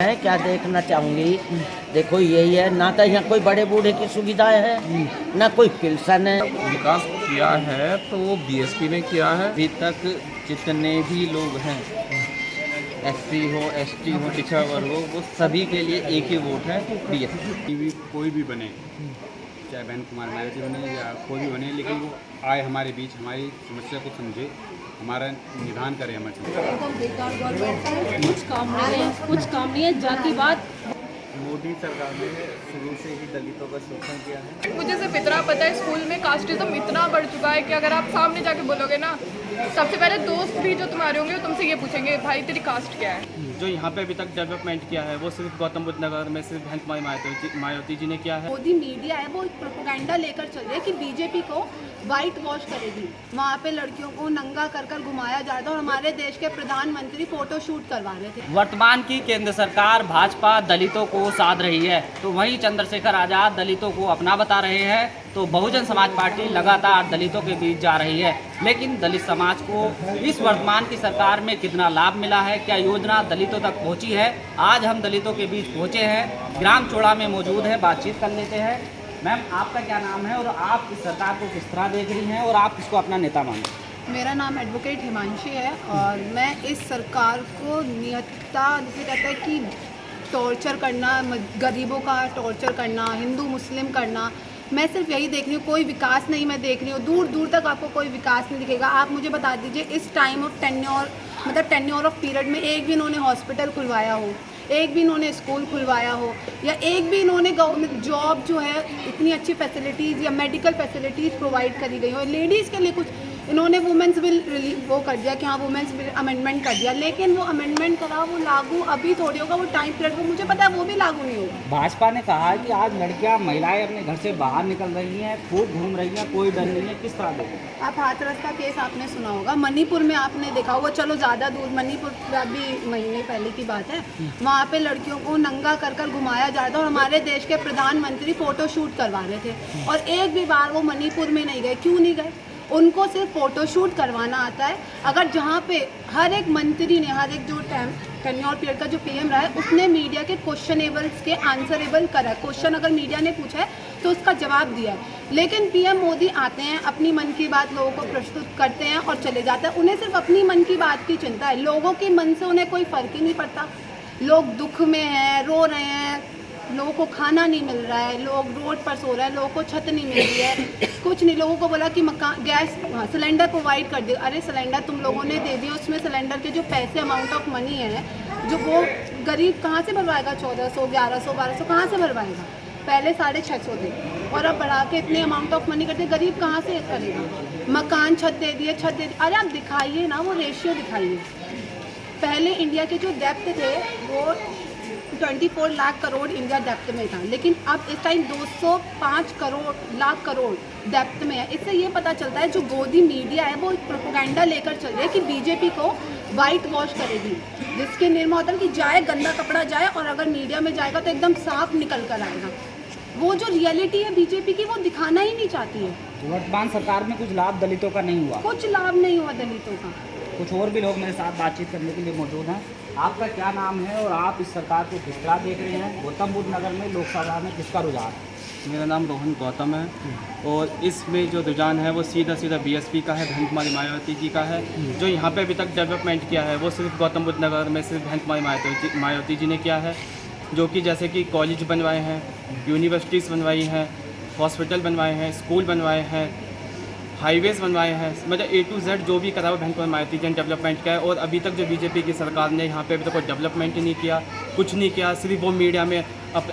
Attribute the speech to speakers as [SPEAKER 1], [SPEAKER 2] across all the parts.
[SPEAKER 1] है क्या देखना चाहूँगी। देखो यही है, ना तो यहाँ कोई बड़े बूढ़े की सुविधाएं है, ना कोई पेंशन है।
[SPEAKER 2] विकास किया है तो वो बीएसपी में किया है।
[SPEAKER 3] अभी तक जितने भी लोग हैं, एससी हो, एसटी हो, पिछड़ा वर्ग हो, वो सभी के लिए एक ही वोट है बीएसपी।
[SPEAKER 4] कोई भी बने, चाहे बहन कुमार मायावती बने या कोई भी बने, लेकिन वो आए हमारे बीच, हमारी समस्या को समझे, हमारा निदान करे हमारे।
[SPEAKER 5] कुछ काम नहीं है जातिवाद।
[SPEAKER 3] मोदी सरकार ने शुरू से ही दलितों का शोषण किया है।
[SPEAKER 6] मुझे सिर्फ इतना पता है, स्कूल में कास्टिज्म इतना बढ़ चुका है कि अगर आप सामने जाके बोलोगे ना, सबसे पहले दोस्त भी जो तुम्हारे होंगे वो तुमसे ये पूछेंगे भाई तेरी कास्ट क्या है।
[SPEAKER 2] जो यहाँ पे अभी तक डेवलपमेंट किया है वो सिर्फ गौतम बुद्ध नगर में सिर्फ बहन कुमारी मायावती जी ने किया है।
[SPEAKER 5] मोदी मीडिया है वो एक प्रोपेगेंडा लेकर चल रही है कि बीजेपी को वाइट वॉश करेगी। वहाँ पे लड़कियों को नंगा कर कर घुमाया जा रहा था और हमारे देश के प्रधानमंत्री फोटो शूट करवा रहे थे।
[SPEAKER 7] वर्तमान की केंद्र सरकार भाजपा दलितों को साध रही है, तो वहीं चंद्रशेखर आजाद दलितों को अपना बता रहे हैं, तो बहुजन समाज पार्टी लगातार दलितों के बीच जा रही है। लेकिन दलित समाज को इस वर्तमान की सरकार में कितना लाभ मिला है, क्या योजना दलितों तक पहुंची है, आज हम दलितों के बीच पहुंचे हैं। ग्राम चोड़ा में मौजूद है, बातचीत कर लेते हैं। मैम, आपका क्या नाम है और आप इस सरकार को किस तरह देख रही हैं और आप किसको अपना नेता मानते?
[SPEAKER 5] मेरा नाम एडवोकेट हिमांशी है और मैं इस सरकार को नियतता जिसे कहते हैं कि टॉर्चर करना, गरीबों का टॉर्चर करना, हिंदू मुस्लिम करना, मैं सिर्फ यही देख रही हूँ। कोई विकास नहीं मैं देख रही हूँ, दूर दूर तक आपको कोई विकास नहीं दिखेगा। आप मुझे बता दीजिए इस टाइम ऑफ टेन्योर, मतलब टेन्योर ऑफ पीरियड में एक भी इन्होंने हॉस्पिटल खुलवाया हो, एक भी इन्होंने स्कूल खुलवाया हो, या एक भी इन्होंने गवर्नमेंट जॉब जो है इतनी अच्छी फैसिलिटीज़ या मेडिकल फैसिलिटीज़ प्रोवाइड करी गई हो। लेडीज़ के लिए कुछ इन्होंने वुमेंस बिल वो कर दिया कि हाँ वुमेंस बिल अमेंडमेंट कर दिया, लेकिन वो अमेंडमेंट करा वो लागू अभी थोड़ी होगा, वो टाइम पीरियड को मुझे पता है वो भी लागू नहीं होगा।
[SPEAKER 7] भाजपा ने कहा है कि आज लड़कियां महिलाएं अपने घर से बाहर निकल रही हैं, खूब घूम रही हैं, कोई डर नहीं है, किस तरह देखो?
[SPEAKER 5] आप हाथरस का केस आपने सुना होगा, मणिपुर में आपने देखा होगा, चलो ज़्यादा दूर मणिपुर अभी महीने पहले की बात है, वहाँ पे लड़कियों को नंगा कर कर घुमाया जा रहा था और हमारे देश के प्रधानमंत्री फ़ोटो शूट करवा रहे थे और एक भी बार वो मणिपुर में नहीं गए। क्यों नहीं गए? उनको सिर्फ फ़ोटो शूट करवाना आता है। अगर जहाँ पे हर एक मंत्री ने, हर एक जो टेन्योर पीरियड का जो पीएम रहा है, उसने मीडिया के क्वेश्चनेबल्स के आंसरेबल करा है। क्वेश्चन अगर मीडिया ने पूछा है तो उसका जवाब दिया है। लेकिन पीएम मोदी आते हैं, अपनी मन की बात लोगों को प्रस्तुत करते हैं और चले जाते हैं। उन्हें सिर्फ अपनी मन की बात की चिंता है, लोगों के मन से उन्हें कोई फ़र्क ही नहीं पड़ता। लोग दुख में हैं, रो रहे हैं, लोगों को खाना नहीं मिल रहा है, लोग रोड पर सो रहे हैं, लोगों को छत नहीं मिल रही है, कुछ नहीं। लोगों को बोला कि मकान, गैस, सिलेंडर प्रोवाइड कर दिया। अरे सिलेंडर तुम लोगों ने दे दिया, उसमें सिलेंडर के जो पैसे अमाउंट ऑफ मनी है जो वो गरीब कहाँ से भरवाएगा? 1400, 1100, 1200 कहाँ से भरवाएगा? पहले 650 थे और अब बढ़ा के इतने अमाउंट ऑफ मनी करते, गरीब कहाँ से करेगा? मकान छत दे दिए, छत दे दिए। अरे आप दिखाइए ना, वो रेशियो दिखाइए। पहले इंडिया के जो डेप्थ थे वो 24 लाख करोड़ इंडिया डेप्थ में था, लेकिन अब इस टाइम 205 लाख करोड़ डेप्थ में है। इससे ये पता चलता है जो गोदी मीडिया है वो एक प्रोपेगेंडा लेकर चल रही है कि बीजेपी को वाइट वॉश करेगी, जिसके निर्मा होता है कि जाए गंदा कपड़ा जाए और अगर मीडिया में जाएगा तो एकदम साफ निकल कर आएगा। वो जो रियलिटी है बीजेपी की वो दिखाना ही नहीं चाहती है।
[SPEAKER 7] वर्तमान सरकार में कुछ लाभ दलितों का नहीं हुआ?
[SPEAKER 5] कुछ लाभ नहीं हुआ दलितों का।
[SPEAKER 7] कुछ और भी लोग मेरे साथ बातचीत करने के लिए मौजूद हैं। आपका क्या नाम है और आप इस सरकार को किस तरह देख रहे हैं? गौतम बुद्ध नगर में लोकसभा में किसका रुझान है?
[SPEAKER 2] मेरा नाम रोहन गौतम है और इसमें जो रुझान है वो सीधा बीएसपी का है, बहन कुमारी मायावती जी का है। जो यहाँ पे अभी तक डेवलपमेंट किया है वो सिर्फ गौतम बुद्ध नगर में सिर्फ बहन कुमारी मायावती जी ने किया है। जो कि जैसे कि कॉलेज बनवाए हैं, यूनिवर्सिटीज़ बनवाई हैं, हॉस्पिटल बनवाए हैं, स्कूल बनवाए हैं, हाईवेज़ बनवाए हैं, मतलब A to Z जो भी करा हुआ बहन कुमारी मायावती जी ने डेवलपमेंट किया है। और अभी तक जो बीजेपी की सरकार ने यहाँ पे अभी तक कोई डेवलपमेंट ही नहीं किया, कुछ नहीं किया। सिर्फ वो मीडिया में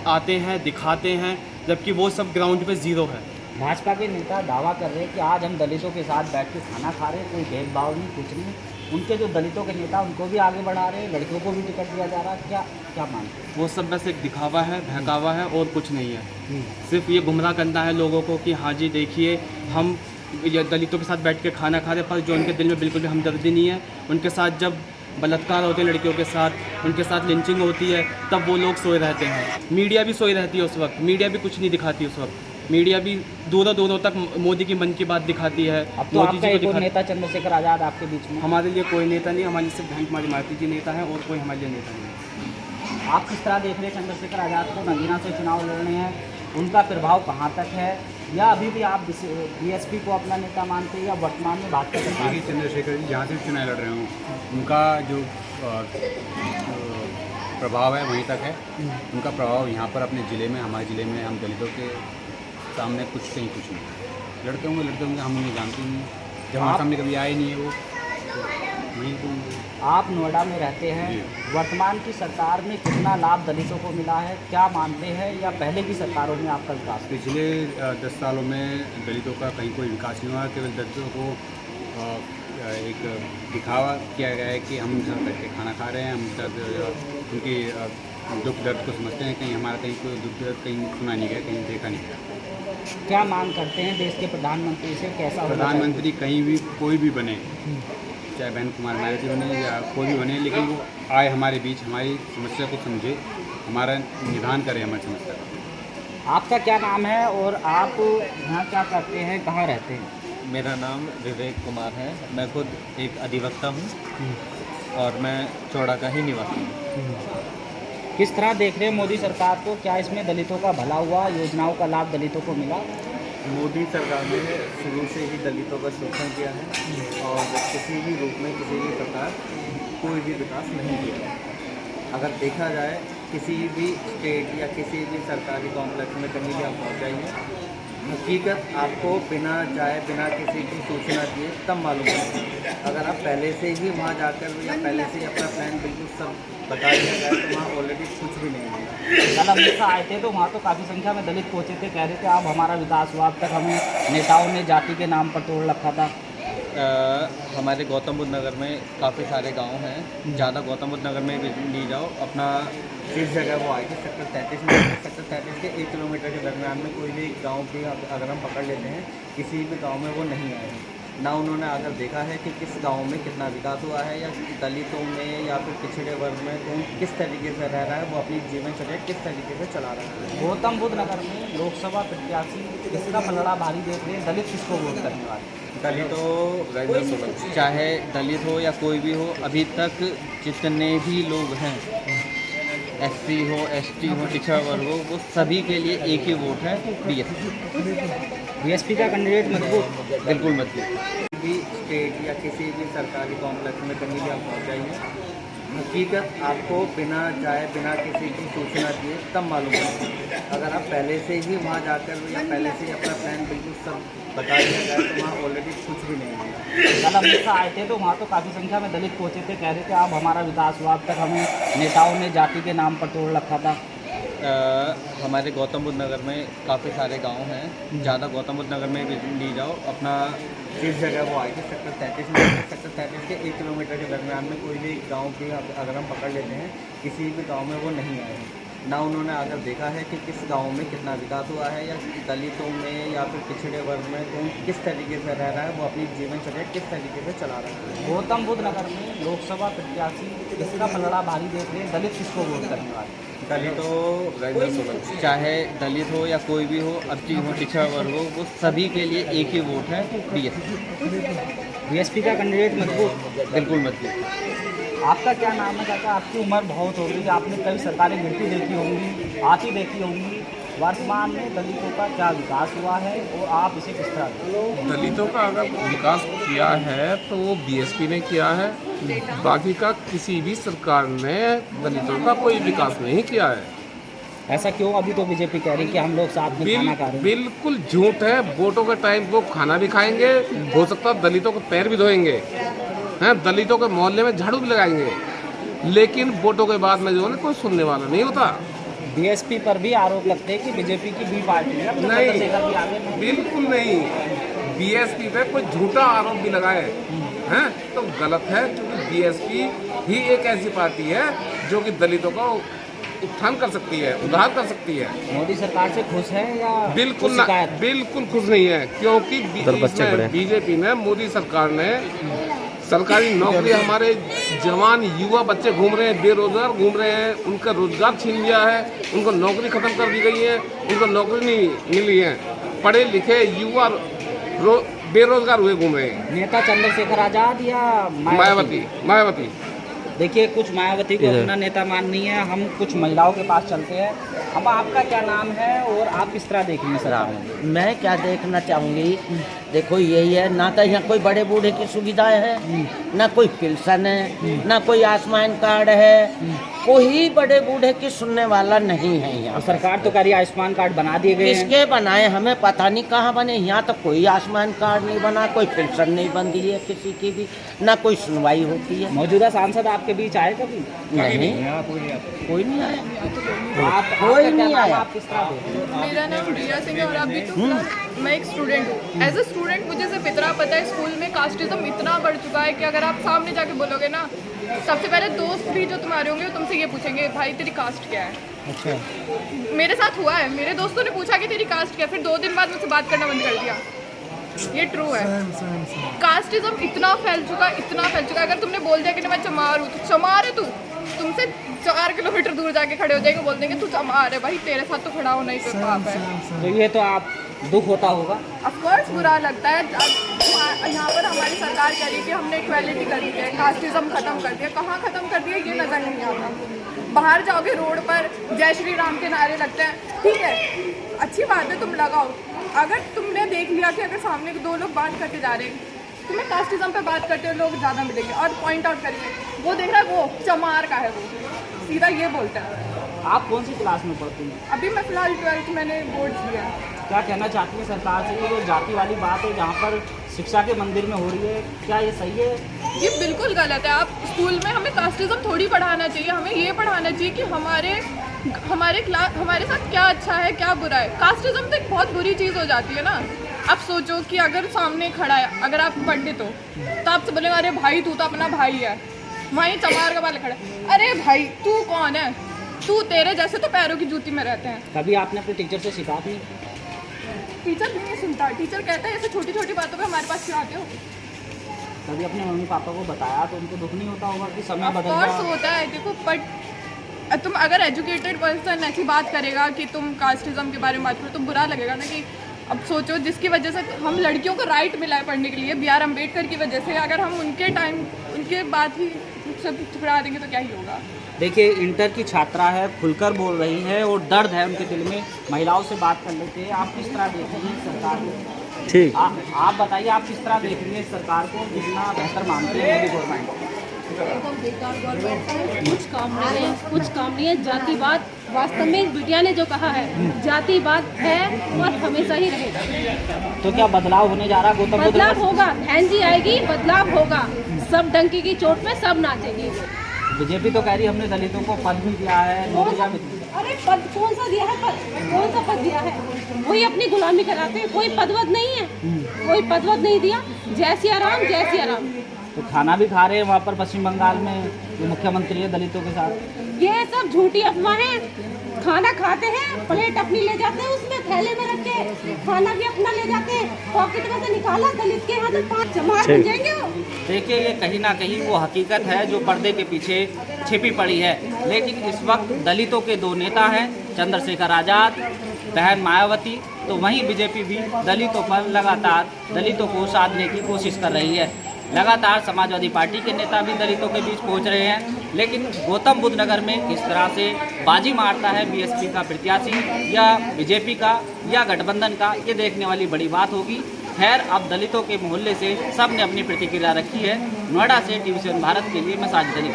[SPEAKER 2] आते हैं, दिखाते हैं, जबकि वो सब ग्राउंड पे ज़ीरो है।
[SPEAKER 7] भाजपा के नेता दावा कर रहे हैं कि आज हम दलितों के साथ बैठ के खाना खा रहे हैं, कोई भेदभाव नहीं, कुछ नहीं। उनके जो दलितों के नेता उनको भी आगे बढ़ा रहे हैं, लड़कियों को भी टिकट दिया जा रहा है, क्या मानते हैं?
[SPEAKER 2] वो सब बस एक दिखावा है, बहकावा है और कुछ नहीं है। सिर्फ ये गुमराह करना है लोगों को कि हाँ जी देखिए हम ये दलितों के साथ बैठ के खाना खा रहे, पर जो उनके दिल में बिल्कुल भी हमदर्दी नहीं है। उनके साथ जब बलात्कार होते हैं लड़कियों के साथ, उनके साथ लिंचिंग होती है, तब वो लोग सोए रहते हैं। मीडिया भी सोई रहती है उस वक्त, मीडिया भी कुछ नहीं दिखाती उस वक्त। मीडिया भी दूरों तक मोदी की मन की बात दिखाती है।
[SPEAKER 7] अब तो
[SPEAKER 2] मोदी
[SPEAKER 7] आपका
[SPEAKER 2] जी
[SPEAKER 7] एक
[SPEAKER 2] को
[SPEAKER 7] और नेता चंद्रशेखर आजाद आपके बीच में?
[SPEAKER 2] हमारे लिए कोई नेता नहीं, हमारे सिर्फ बहन कुमारी मायावती जी नेता हैं और कोई हमारे लिए नेता नहीं है।
[SPEAKER 7] आप किस तरह देख रहे हैं चंद्रशेखर आज़ाद को नगीना से चुनाव लड़ने हैं, उनका प्रभाव कहाँ तक है, या अभी भी आप बीएसपी को अपना नेता मानते हैं या वर्तमान में भाजपा के साथ?
[SPEAKER 4] देखिए चंद्रशेखर जी जहाँ से भी चुनाव लड़ रहे हों उनका जो प्रभाव है वहीं तक है। उनका प्रभाव यहाँ पर अपने ज़िले में, हमारे ज़िले में हम दलितों के सामने कुछ नहीं। लड़ते होंगे हम उन्हें जानते नहीं, जब हमारे सामने कभी आए नहीं है वो, वहीं तो
[SPEAKER 7] आप नोएडा में रहते हैं, वर्तमान की सरकार में कितना लाभ दलितों को मिला है, क्या मानते हैं, या पहले की सरकारों में आपका विकास?
[SPEAKER 4] पिछले 10 सालों में दलितों का कहीं कोई विकास नहीं हुआ। केवल दलितों को एक दिखावा किया गया है कि हम उनके साथ बैठ के खाना खा रहे हैं, हम उनके साथ उनकी दुख दर्द को समझते हैं। कहीं हमारा कहीं कोई दुख दर्द कहीं सुना नहीं गया, कहीं देखा नहीं गया।
[SPEAKER 7] क्या मांग करते हैं देश के प्रधानमंत्री से, कैसा होना चाहिए?
[SPEAKER 4] प्रधानमंत्री कहीं भी कोई भी बने, चाहे बहन कुमार मायावती बने या कोई भी बने, लेकिन वो आए हमारे बीच, हमारी समस्या को समझे, हमारा निदान करे हमारी समस्या का।
[SPEAKER 7] आपका क्या नाम है और आप यहाँ क्या करते हैं, कहाँ रहते हैं?
[SPEAKER 3] मेरा नाम विवेक कुमार है, मैं खुद एक अधिवक्ता हूँ और मैं चौड़ा का ही निवासी हूँ।
[SPEAKER 7] किस तरह देख रहे हैं मोदी सरकार को, क्या इसमें दलितों का भला हुआ, योजनाओं का लाभ दलितों को मिला?
[SPEAKER 3] मोदी सरकार ने शुरू से ही दलितों का शोषण किया है और किसी भी रूप में किसी भी प्रकार कोई भी विकास नहीं किया। अगर देखा जाए किसी भी स्टेट या किसी भी सरकारी कॉम्प्लेक्स में कहीं भी आप पहुँच जाइए, हकीकत आपको बिना जाए बिना किसी की सूचना दिए तब मालूम है। अगर आप पहले से ही वहाँ जाकर या पहले से ही अपना प्लान बिल्कुल सब बता दिया जाए तो वहाँ ऑलरेडी कुछ भी नहीं है।
[SPEAKER 7] कल अमित शाह आए थे तो वहाँ तो काफ़ी संख्या में दलित पहुँचे थे, कह रहे थे अब हमारा विकास हुआ, अब तक हमें नेताओं ने जाति के नाम पर तोड़ रखा था।
[SPEAKER 3] हमारे गौतम बुद्ध नगर में काफ़ी सारे गांव हैं, ज़्यादा गौतम बुद्ध नगर में भी ली जाओ अपना जिस जगह वो आएगी सेक्टर 33 में, सेक्टर 33 के 1 किलोमीटर के दरमियान में कोई भी गांव भी अगर हम पकड़ लेते हैं, किसी भी गांव में वो नहीं आए हैं। ना उन्होंने अगर देखा है कि किस गांव में कितना विकास हुआ है या दलितों में या फिर पिछड़े वर्ग में कौन किस तरीके से रह रहा है, वो अपनी जीवनचर्या किस तरीके से चला रहा है।
[SPEAKER 7] गौतम बुद्ध नगर में लोकसभा प्रत्याशी किसका पलड़ा भारी देख रहे हैं, दलित किसको वोट करने वाले?
[SPEAKER 3] दलितों, चाहे दलित हो या कोई भी हो, अभी तक जितने भी लोग हैं, एससी हो, एसटी हो, पिछड़ा वर्ग हो, वो सभी के लिए एक ही वोट है,
[SPEAKER 7] बीएसपी का कैंडिडेट मजबूत?
[SPEAKER 3] बिल्कुल मजबूत। भी स्टेट या किसी भी सरकारी कॉम्प्लेक्स में कहीं भी आप पहुँच जाइए, हकीकत आपको बिना जाए बिना किसी की सूचना दिए तब मालूम है। अगर आप पहले से ही वहाँ जाकर या पहले से ही अपना प्लान बिल्कुल सब बता दिया जाए तो वहाँ ऑलरेडी कुछ भी नहीं है।
[SPEAKER 7] कल अमित शाह आए थे तो वहाँ तो काफ़ी संख्या में दलित पहुँचे थे, कह रहे थे अब हमारा विकास हुआ, अब तक हमें नेताओं ने जाति के नाम पर तोड़ रखा था।
[SPEAKER 3] हमारे गौतम बुद्ध नगर में काफ़ी सारे गांव हैं, ज़्यादा गौतम बुद्ध नगर में भी ली जाओ अपना जिस जगह वो आएगी सेक्टर 33 में, सेक्टर 33 के 1 किलोमीटर के दरमियान में कोई भी गांव भी अगर हम पकड़ लेते हैं, किसी भी गांव में वो नहीं आए हैं। ना उन्होंने अगर देखा है कि किस गांव में कितना विकास हुआ है या दलितों में या फिर पिछड़े वर्ग में कौन किस तरीके से रह रहा है, वो अपनी जीवनचर्या किस तरीके से चला रहा है।
[SPEAKER 7] गौतम बुद्ध नगर में लोकसभा प्रत्याशी किसका पलड़ा भारी देख रहे हैं, दलित किसको वोट करने वाले?
[SPEAKER 3] दलितों, चाहे दलित हो या कोई भी हो, एसटी हो, पिछड़ा वर्ग हो, वो सभी के लिए एक ही वोट है,
[SPEAKER 7] बीएसपी का कैंडिडेट मजबूत?
[SPEAKER 3] बिल्कुल मजबूत।
[SPEAKER 7] आपका क्या नाम है चाचा? आपकी उम्र बहुत होगी, आपने कई सरकारें गिरती देखी होंगी, आती देखी होंगी, वर्तमान में दलितों का क्या विकास हुआ है और आप इसे किस तरह?
[SPEAKER 8] दलितों का अगर विकास किया है तो वो बीएसपी ने किया है, बाकी का किसी भी सरकार ने दलितों का कोई विकास नहीं किया है।
[SPEAKER 7] ऐसा क्यों? अभी तो बीजेपी कह रही है कि हम लोग साथ में खाना खा रहे हैं।
[SPEAKER 8] बिल्कुल झूठ है। वोटों के टाइम वो खाना भी खाएंगे, हो सकता है दलितों के पैर भी धोएंगे, हैं, दलितों के मोहल्ले में झाड़ू भी लगाएंगे, लेकिन वोटों के बाद में जो है कोई सुनने वाला नहीं होता।
[SPEAKER 7] बीएसपी पर भी आरोप लगते हैं कि बीजेपी की बी पार्टी है।
[SPEAKER 8] नहीं, बिल्कुल नहीं। बीएसपी पे कोई झूठा आरोप भी लगाए हैं तो गलत है, क्योंकि बीएसपी ही एक ऐसी पार्टी है जो कि दलितों का उत्थान कर सकती है, उद्धार कर सकती है।
[SPEAKER 7] मोदी सरकार से खुश है या
[SPEAKER 8] बिल्कुल बिल्कुल खुश नहीं है, क्योंकि बीजेपी ने, मोदी सरकार ने सरकारी नौकरी, हमारे जवान युवा बच्चे घूम रहे हैं, बेरोजगार घूम रहे हैं, उनका रोजगार छीन लिया है, उनको नौकरी खत्म कर दी गई है, उनको नौकरी नहीं मिली है, पढ़े लिखे युवा बेरोजगार हुए घूम रहे हैं।
[SPEAKER 7] नेता चंद्रशेखर आजाद या
[SPEAKER 8] मायावती?
[SPEAKER 7] देखिए, कुछ मायावती को अपना नेता माननी है, हम कुछ महिलाओं के पास चलते हैं। अब आपका क्या नाम है और आप किस तरह देखेंगे सरकार?
[SPEAKER 1] मैं क्या देखना चाहूँगी, देखो यही है, ना तो यहाँ कोई बड़े बूढ़े की सुविधाएं है, ना कोई पेंशन है, ना कोई आयुष्मान कार्ड है, कोई बड़े बूढ़े की सुनने वाला नहीं है यहाँ।
[SPEAKER 7] और सरकार तो कह रही है आयुष्मान कार्ड बना दिए गए हैं।
[SPEAKER 1] किसके बनाए, हमें पता नहीं कहाँ बने। यहाँ तो कोई आयुष्मान कार्ड नहीं बना, कोई पेंशन नहीं बनती है किसी की भी, ना कोई सुनवाई होती है।
[SPEAKER 7] मौजूदा सांसद आपके बीच आए कभी?
[SPEAKER 1] नहीं, कोई नहीं आया,
[SPEAKER 7] कोई
[SPEAKER 1] नहीं आया।
[SPEAKER 7] आप किस तरह देखेंगे?
[SPEAKER 6] मेरा नाम रिया सिंह है और अभी तो फिलहाल मैं एक स्टूडेंट हूँ। एज अ स्टूडेंट मुझे सिर्फ इतना पता है, स्कूल में कास्टिज्म इतना बढ़ चुका है कि अगर आप सामने जाके बोलोगे ना, सबसे पहले दोस्त भी जो तुम्हारे होंगे वो तुमसे ये पूछेंगे, भाई तेरी कास्ट क्या है।
[SPEAKER 7] अच्छा,
[SPEAKER 6] मेरे साथ हुआ है, मेरे दोस्तों ने पूछा कि तेरी कास्ट क्या है, फिर 2 दिन बाद मुझसे बात करना बंद कर दिया। ये ट्रू है। कास्टिज्म इतना फैल चुका है, अगर तुमने बोल दिया कि मैं चमार हूँ, तो चमार है तू, तुमसे 4 किलोमीटर दूर जाके खड़े हो जाएंगे, बोल देंगे तू चमार है, भाई तेरे साथ तो खड़ा होना ही कोई पाप है।
[SPEAKER 7] तो ये तो आप दुख होता होगा।
[SPEAKER 6] ऑफकोर्स बुरा लगता है। यहाँ पर हमारी सरकार कह रही है कि हमने इक्वालिटी कर दी है, कास्टिज्म खत्म कर दिया। कहाँ खत्म कर दिया ये नजर नहीं आता। बाहर जाओगे रोड पर जय श्री राम के नारे लगते हैं, ठीक है, अच्छी बात है, तुम लगाओ। अगर तुमने देख लिया कि अगर सामने 2 लोग बात करके जा रहे हैं, तुम्हें कास्टिज्म पे बात करते हुए लोग ज़्यादा मिलेंगे और पॉइंट आउट करिए, वो देख रहा है वो चमार का है, वो सीधा ये बोलता है।
[SPEAKER 7] आप कौन सी क्लास में पढ़ती हैं?
[SPEAKER 6] अभी मैं फिलहाल 12th मैंने बोर्ड दिया है।
[SPEAKER 7] क्या कहना चाहती है सरकार से, ये जो जाति वाली बात है जहाँ पर शिक्षा के मंदिर में हो रही है, क्या ये सही है?
[SPEAKER 6] ये बिल्कुल गलत है। आप स्कूल में हमें कास्टिज्म थोड़ी पढ़ाना चाहिए, हमें ये पढ़ाना चाहिए कि हमारे साथ क्या अच्छा है क्या बुरा है। कास्टिज्म तो एक बहुत बुरी चीज़ हो जाती है ना। आप सोचो कि अगर सामने खड़ा है, अगर आप पंडित हो तो आपसे बोलेंगे अरे भाई तू तो अपना भाई है, वहीं चमार का वाले खड़ा है, अरे भाई तू कौन है, तू तेरे जैसे तो पैरों की जूती में रहते हैं।
[SPEAKER 7] कभी आपने अपने टीचर से शिकायत नहीं?
[SPEAKER 6] टीचर भी नहीं सुनता, टीचर कहता है ऐसे छोटी छोटी बातों पे हमारे पास क्यों आते हो।
[SPEAKER 7] कभी अपने मम्मी पापा को बताया तो उनको दुख नहीं होता होगा कि समय बदल
[SPEAKER 6] ऑफकोर्स
[SPEAKER 7] गया?
[SPEAKER 6] होता है, देखो, बट तुम अगर एजुकेटेड पर्सन ऐसी बात करेगा कि तुम कास्टिज्म के बारे में बात करो तो बुरा लगेगा ना। कि अब सोचो जिसकी वजह से हम लड़कियों को राइट मिला है पढ़ने के लिए, BR अम्बेडकर की वजह से, अगर हम उनके टाइम उनके बात ही सब ठुकरा देंगे तो क्या ही होगा।
[SPEAKER 7] देखिए, इंटर की छात्रा है, खुलकर बोल रही है और दर्द है उनके दिल में। महिलाओं से बात कर लेते हैं, आप किस तरह देखेंगे सरकार को? ठीक, आप बताइए, आप किस तरह देखेंगे सरकार को, कितना बेहतर मानते हैं मोदी गवर्नमेंट?
[SPEAKER 9] एकदम बेकार गवर्नमेंट है, कुछ काम नहीं है। जातिवाद, वास्तव में इस बिटिया ने जो कहा है, जातिवाद है और हमेशा ही रहेगा।
[SPEAKER 7] तो क्या बदलाव होने जा रहा है? गौतम बुद्ध
[SPEAKER 9] बदलाव होगा, बहन जी आएगी, बदलाव होगा। सब डंकी की चोट में सब नाचेंगे।
[SPEAKER 7] बीजेपी तो कह रही है हमने दलितों को पद भी दिया है, नौकरियां भी दी।
[SPEAKER 9] अरे पद कौन सा दिया है? कौन सा पद दिया है? वही अपनी गुलामी कराते हैं। कोई पदवद नहीं है, कोई पदवद नहीं दिया। जय सिया राम, जय सिया राम।
[SPEAKER 7] तो खाना भी खा रहे हैं वहाँ पर पश्चिम बंगाल में जो मुख्यमंत्री है दलितों के साथ।
[SPEAKER 9] ये सब झूठी अफवाहें। खाना खाते हैं, प्लेट अपनी ले जाते हैं, उसमें थैले में रख के खाना भी अपना ले जाते हैं, पॉकेट में से निकाला, दलित के यहाँ तो 5 चमार बन जाएंगे।
[SPEAKER 7] देखिए, ये कहीं ना कहीं वो हकीकत है जो पर्दे के पीछे छिपी पड़ी है। लेकिन इस वक्त दलितों के 2 नेता हैं, चंद्रशेखर आज़ाद, बहन मायावती। तो वहीं बीजेपी भी दलितों पर लगातार दलितों को साधने की कोशिश कर रही है। लगातार समाजवादी पार्टी के नेता भी दलितों के बीच पहुंच रहे हैं। लेकिन गौतम बुद्ध नगर में किस तरह से बाजी मारता है BSP का प्रत्याशी या बीजेपी का या गठबंधन का, ये देखने वाली बड़ी बात होगी। खैर, अब दलितों के मोहल्ले से सब ने अपनी प्रतिक्रिया रखी है। नोएडा से TV7 भारत के लिए मैं साजिद अली।